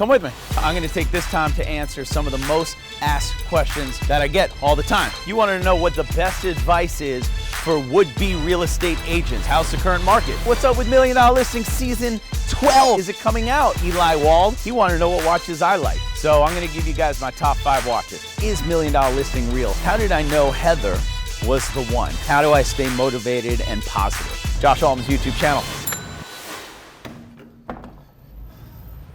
Come with me. I'm going to take this time to answer some of the most asked questions that I get all the time. You want to know what the best advice is for would-be real estate agents. How's the current market? What's up with $1 Million Listing Season 12? Is it coming out? Eli Wald, he wanted to know what watches I like. So I'm going to give you guys my top 5 watches. Is $1 Million Listing real? How did I know Heather was the one? How do I stay motivated and positive? Josh Altman's YouTube channel.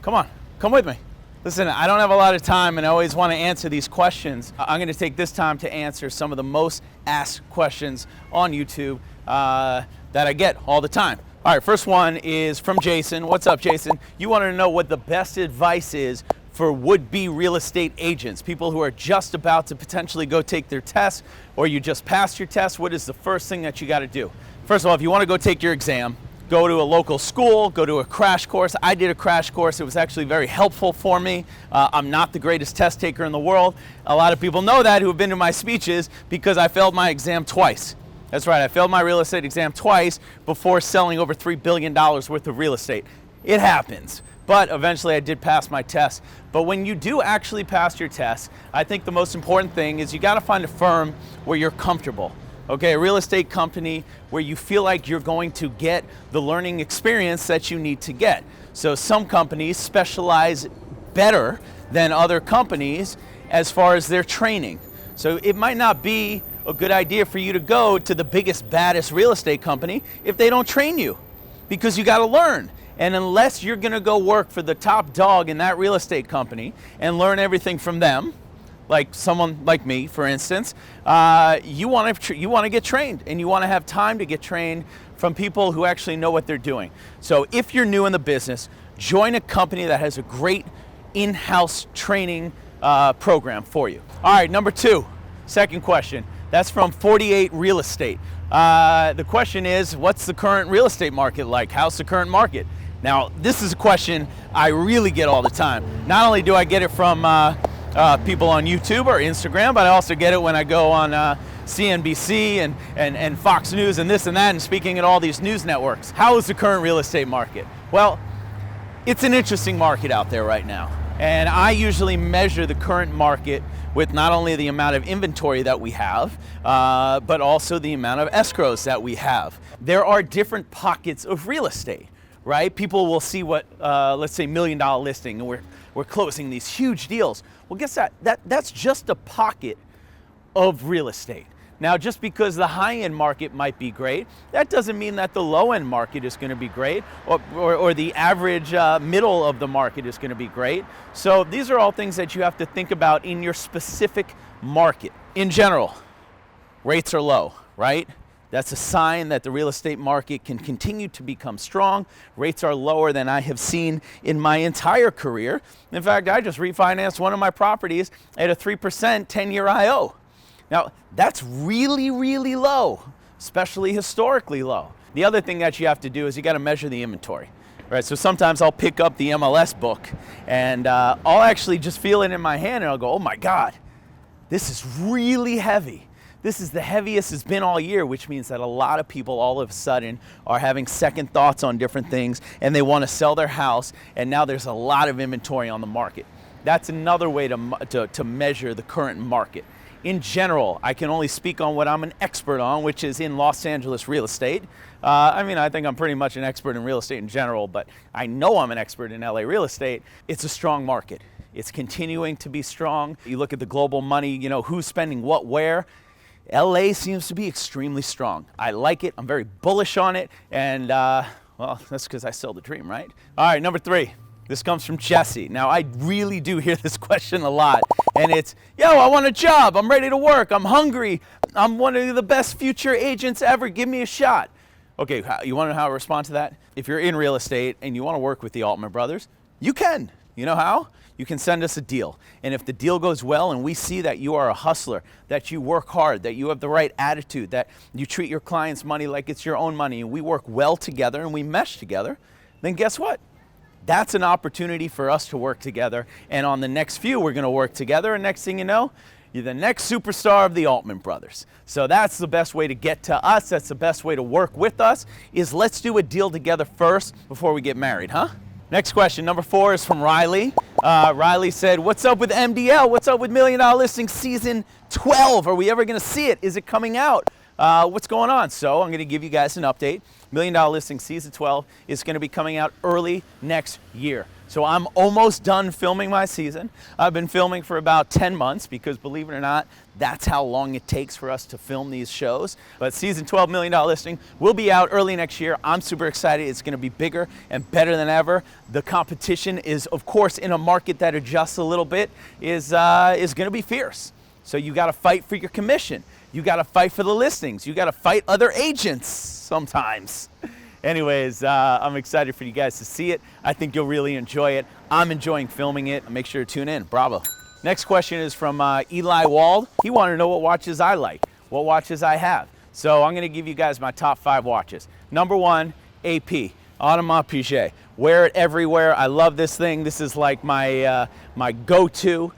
Come on, come with me. Listen, I don't have a lot of time and I always want to answer these questions. I'm going to take this time to answer some of the most asked questions on YouTube that I get all the time. All right, first one is from Jason. What's up, Jason? You want to know what the best advice is for would-be real estate agents, people who are just about to potentially go take their test, or you just passed your test. What is the first thing that you got to do? First of all, if you want to go take your exam, go to a local school, go to a crash course. I did a crash course. It was actually very helpful for me. I'm not the greatest test taker in the world. A lot of people know that who have been to my speeches because I failed my exam twice. That's right, I failed my real estate exam twice before selling over $3 billion worth of real estate. It happens, but eventually I did pass my test. But when you do actually pass your test, I think the most important thing is you gotta find a firm where you're comfortable. Okay, a real estate company where you feel like you're going to get the learning experience that you need to get. So some companies specialize better than other companies as far as their training. So it might not be a good idea for you to go to the biggest, baddest real estate company if they don't train you, because you got to learn. And unless you're going to go work for the top dog in that real estate company and learn everything from them, like someone like me, for instance, you want to get trained, and you want to have time to get trained from people who actually know what they're doing. So if you're new in the business, join a company that has a great in-house training program for you. All right, number 2, second question. That's from 48 Real Estate. The question is, what's the current real estate market like? How's the current market? Now, this is a question I really get all the time. Not only do I get it from people on YouTube or Instagram, but I also get it when I go on CNBC and Fox News and this and that, and speaking at all these news networks. How is the current real estate market? Well, it's an interesting market out there right now. And I usually measure the current market with not only the amount of inventory that we have, but also the amount of escrows that we have. There are different pockets of real estate, right? People will see what, let's say, $1 Million Listing, and we're closing these huge deals. Well, guess that's just a pocket of real estate. Now, just because the high-end market might be great, that doesn't mean that the low-end market is going to be great, or the average middle of the market is going to be great. So these are all things that you have to think about in your specific market. In general, rates are low, right? That's a sign that the real estate market can continue to become strong. Rates are lower than I have seen in my entire career. In fact, I just refinanced one of my properties at a 3% 10-year IO. Now, that's really, really low, especially historically low. The other thing that you have to do is you got to measure the inventory, right? So sometimes I'll pick up the MLS book and I'll actually just feel it in my hand and I'll go, oh my God, this is really heavy. This is the heaviest it's been all year, which means that a lot of people all of a sudden are having second thoughts on different things and they want to sell their house, and now there's a lot of inventory on the market. That's another way to measure the current market. In general, I can only speak on what I'm an expert on, which is in Los Angeles real estate. I mean, I think I'm pretty much an expert in real estate in general, but I know I'm an expert in LA real estate. It's a strong market. It's continuing to be strong. You look at the global money, you know, who's spending what where. LA seems to be extremely strong. I like it. I'm very bullish on it. And, well, that's because I sell the dream, right? All right, number 3. This comes from Jesse. Now, I really do hear this question a lot. And it's, yo, I want a job. I'm ready to work. I'm hungry. I'm one of the best future agents ever. Give me a shot. Okay, you want to know how I respond to that? If you're in real estate and you want to work with the Altman brothers, you can. You know how? You can send us a deal. And if the deal goes well and we see that you are a hustler, that you work hard, that you have the right attitude, that you treat your clients' money like it's your own money, and we work well together and we mesh together, then guess what? That's an opportunity for us to work together. And on the next few, we're going to work together. And next thing you know, you're the next superstar of the Altman brothers. So that's the best way to get to us. That's the best way to work with us, is let's do a deal together first before we get married, huh? Next question, number 4, is from Riley. Riley said, what's up with MDL? What's up with $1 Million Listing Season 12? Are we ever going to see it? Is it coming out? What's going on? So I'm going to give you guys an update. $1 Million Listing Season 12 is going to be coming out early next year. So I'm almost done filming my season. I've been filming for about 10 months because, believe it or not, that's how long it takes for us to film these shows. But Season 12 $1 Million Listing will be out early next year. I'm super excited. It's going to be bigger and better than ever. The competition is, of course, in a market that adjusts a little bit, is going to be fierce. So you got to fight for your commission. You got to fight for the listings. You got to fight other agents sometimes. Anyways, I'm excited for you guys to see it. I think you'll really enjoy it. I'm enjoying filming it. Make sure to tune in. Bravo. Next question is from Eli Wald. He wanted to know what watches I like, what watches I have. So I'm going to give you guys my top 5 watches. Number 1, AP, Audemars Piguet. Wear it everywhere. I love this thing. This is like my, my go-to.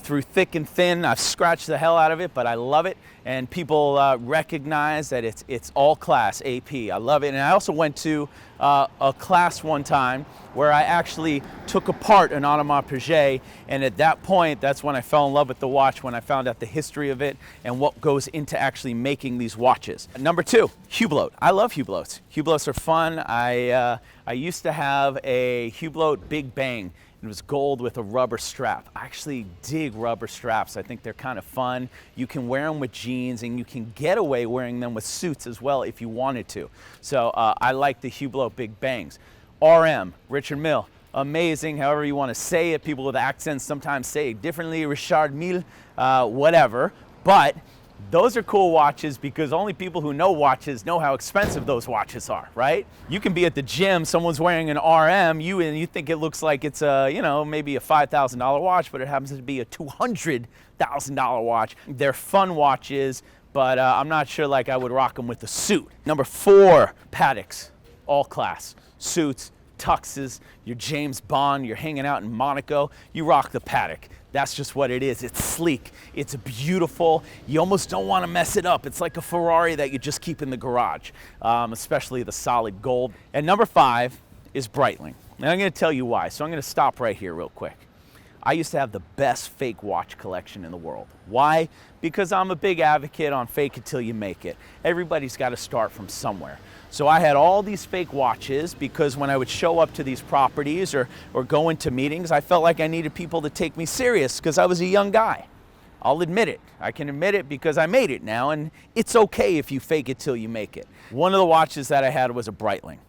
Through thick and thin. I've scratched the hell out of it, but I love it. And people recognize that it's all class, AP. I love it. And I also went to a class one time where I actually took apart an Audemars Piguet. And at that point, that's when I fell in love with the watch, when I found out the history of it and what goes into actually making these watches. Number 2, Hublot. I love Hublots. Hublots are fun. I used to have a Hublot Big Bang. It was gold with a rubber strap. I actually dig rubber straps. I think they're kind of fun. You can wear them with jeans and you can get away wearing them with suits as well if you wanted to. So I like the Hublot Big Bangs. RM, Richard Mille, amazing, however you want to say it. People with accents sometimes say it differently, Richard Mille, whatever. But those are cool watches because only people who know watches know how expensive those watches are, right? You can be at the gym, someone's wearing an RM, and you think it looks like it's a, you know, maybe a $5,000 watch, but it happens to be a $200,000 watch. They're fun watches, but I'm not sure like I would rock them with a suit. Number 4, Pateks, all class, suits, tuxes, you're James Bond, you're hanging out in Monaco, you rock the Patek. That's just what it is. It's sleek, it's beautiful. You almost don't want to mess it up. It's like a Ferrari that you just keep in the garage, especially the solid gold. And number 5 is Breitling. And I'm going to tell you why. So I'm going to stop right here real quick. I used to have the best fake watch collection in the world. Why? Because I'm a big advocate on fake it till you make it. Everybody's got to start from somewhere. So I had all these fake watches because when I would show up to these properties or go into meetings, I felt like I needed people to take me serious because I was a young guy. I'll admit it. I can admit it because I made it now, and it's okay if you fake it till you make it. One of the watches that I had was a Breitling.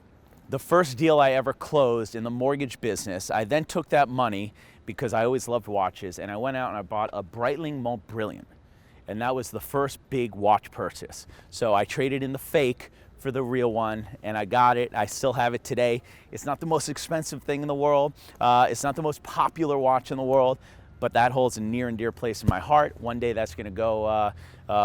The first deal I ever closed in the mortgage business, I then took that money because I always loved watches, and I went out and I bought a Breitling Mont Brilliant. And that was the first big watch purchase. So I traded in the fake for the real one, and I got it. I still have it today. It's not the most expensive thing in the world. It's not the most popular watch in the world, but that holds a near and dear place in my heart. One day that's going to go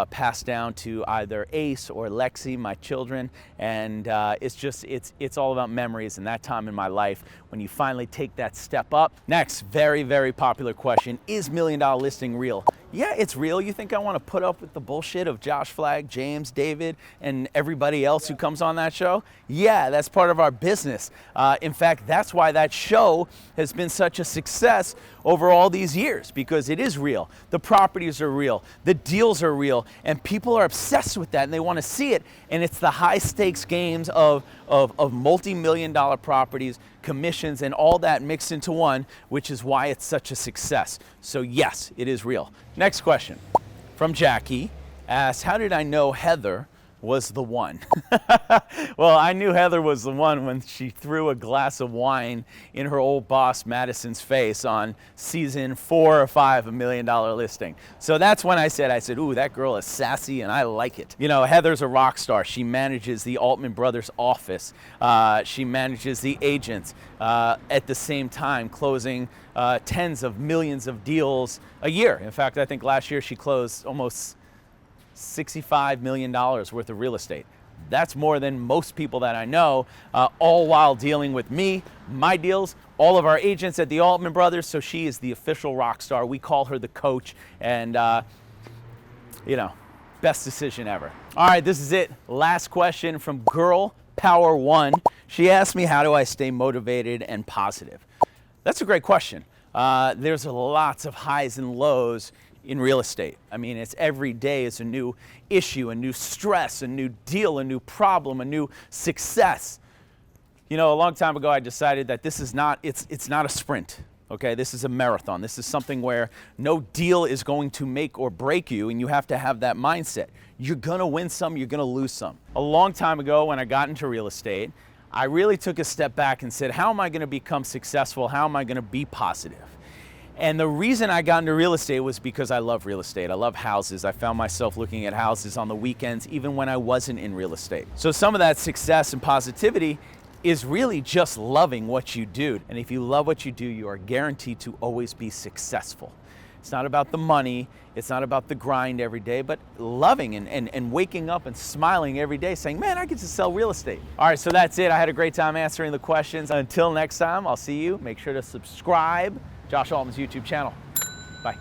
passed down to either Ace or Lexi, my children, and it's all about memories and that time in my life when you finally take that step up. Next, very, very popular question, is $1 Million Listing real? Yeah, it's real. You think I want to put up with the bullshit of Josh Flagg, James, David, and everybody else who comes on that show? Yeah, that's part of our business. In fact, that's why that show has been such a success over all these years, because it is real. The properties are real. The deals are real. And people are obsessed with that and they want to see it. And it's the high stakes games of multi-million-dollar properties, commissions, and all that mixed into one, which is why it's such a success. So yes, it is real. Next question from Jackie asks, how did I know Heather was the one? Well, I knew Heather was the one when she threw a glass of wine in her old boss Madison's face on season 4 or 5 of $1 Million Listing. So that's when I said, ooh, that girl is sassy and I like it. You know, Heather's a rock star. She manages the Altman brothers office. She manages the agents at the same time, closing tens of millions of deals a year. In fact, I think last year she closed almost $65 million worth of real estate. That's more than most people that I know, all while dealing with me, my deals, all of our agents at the Altman brothers. So she is the official rock star. We call her the coach, and you know, best decision ever. All right, this is it. Last question from Girl Power One. She asked me, how do I stay motivated and positive? That's a great question. There's lots of highs and lows in real estate. I mean, it's every day is a new issue, a new stress, a new deal, a new problem, a new success. You know, a long time ago, I decided that this is not, it's not a sprint. Okay, this is a marathon. This is something where no deal is going to make or break you, and you have to have that mindset. You're gonna win some, you're gonna lose some. A long time ago, when I got into real estate, I really took a step back and said, how am I gonna become successful? How am I gonna be positive? And the reason I got into real estate was because I love real estate. I love houses. I found myself looking at houses on the weekends, even when I wasn't in real estate. So some of that success and positivity is really just loving what you do. And if you love what you do, you are guaranteed to always be successful. It's not about the money, it's not about the grind every day, but loving and waking up and smiling every day saying, man, I get to sell real estate. All right, so that's it. I had a great time answering the questions. Until next time, I'll see you. Make sure to subscribe. Josh Altman's YouTube channel. Bye.